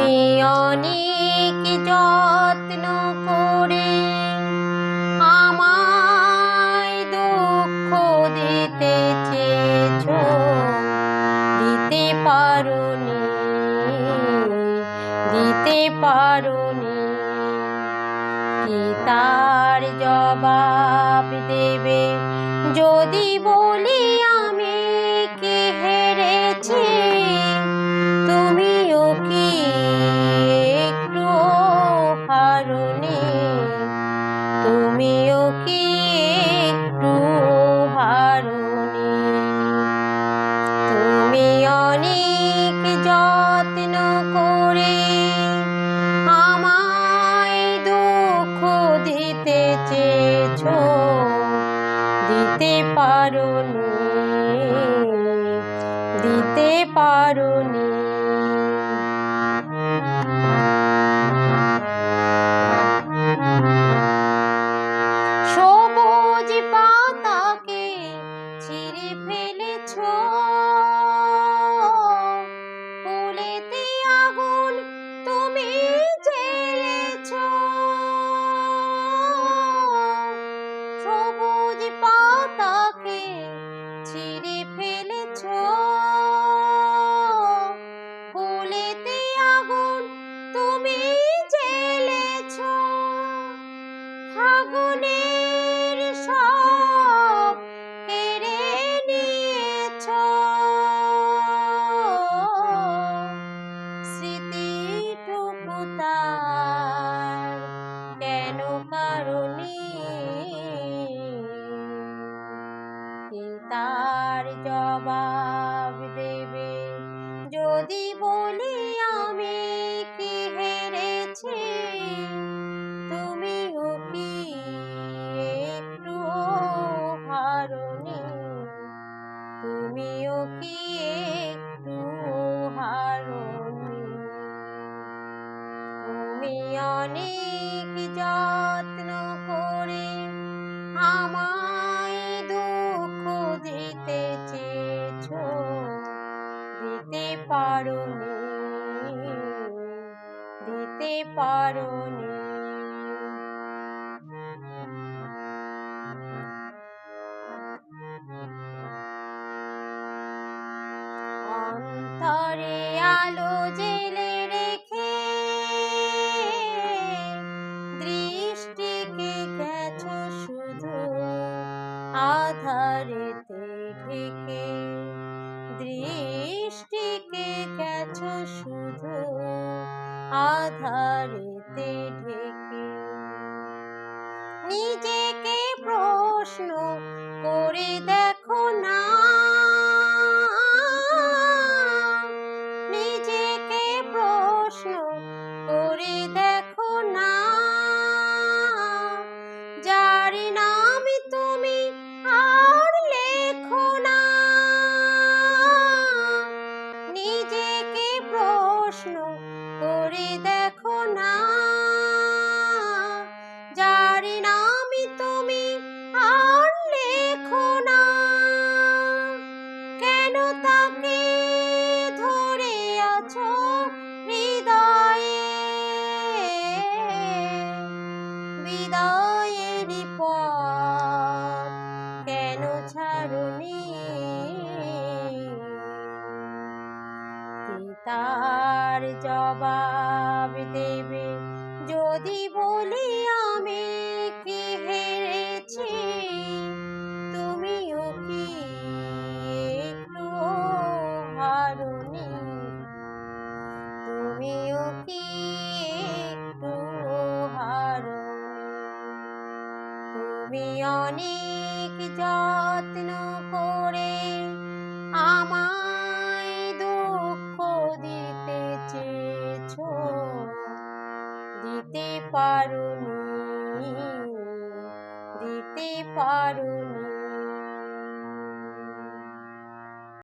তুমি অনেক যত্ন করে আমায় দুঃখ দিতে চেয়েছো, দিতে পারোনি, দিতে পারোনি। কি তার জবাব দেবে যদি বলি আমি কি হেরেছি? তুমিও কি একটু হারোনি? তুমিও কি একটু হারোনি? তুমি অনেক যত্ন করে আমায় দুঃখ দিতে চেয়েছো, দিতে পারোনি, দিতে পারোনি। সবুজ পাতাকে ছিঁড়ে ফেলেছো, ফুলেতে আগুন তুমি জ্বেলেছো। সবুজ পাতাকে ছিঁড়ে ফেলেছো, ফুলেতে আগুন তুমি জ্বেলেছো। ফাগুনের সব কেড়ে নিয়েছো, স্মৃতিটুকু তার কেন কারণে? কি তার জবাব দেবে যদি বলি আমি কি হেরেছি? তুমিও কি একটু হারোনি? তুমিও কি একটু হারোনি? তুমি অনেক যত্ন করে আমায় দুঃখ দিতে চেয়েছো, দিতে পারোনি, দিতে পারোনি। অন্তরে আলো জেলে রেখে দৃষ্টিকে গেছো শুধু আধারেতে ঢেকে, দৃষ্টিকে গেছো শুধু আধারেতে ঢেকে। নিজেকে প্রশ্ন করে দেখো না, নিজেকে প্রশ্ন করে দেখো না। যার নাম তুমি আর লেখো না, নিজেকে প্রশ্ন করে দেখো না। যার নাম তুমি আর লেখো না, কেন তাকে ধরে আছো হৃদয়ে? বিদায়ের পথ কেন ছাড়োনি? কি তার জবাব দেবে যদি বলি আমি কি হেরেছি? তুমিও কি একটু হারোনি? তুমিও কি একটু হারোনি? তুমি অনেক যত্ন করে আমায় দুঃখ দিতে চেয়েছো, দিতে পারোনি।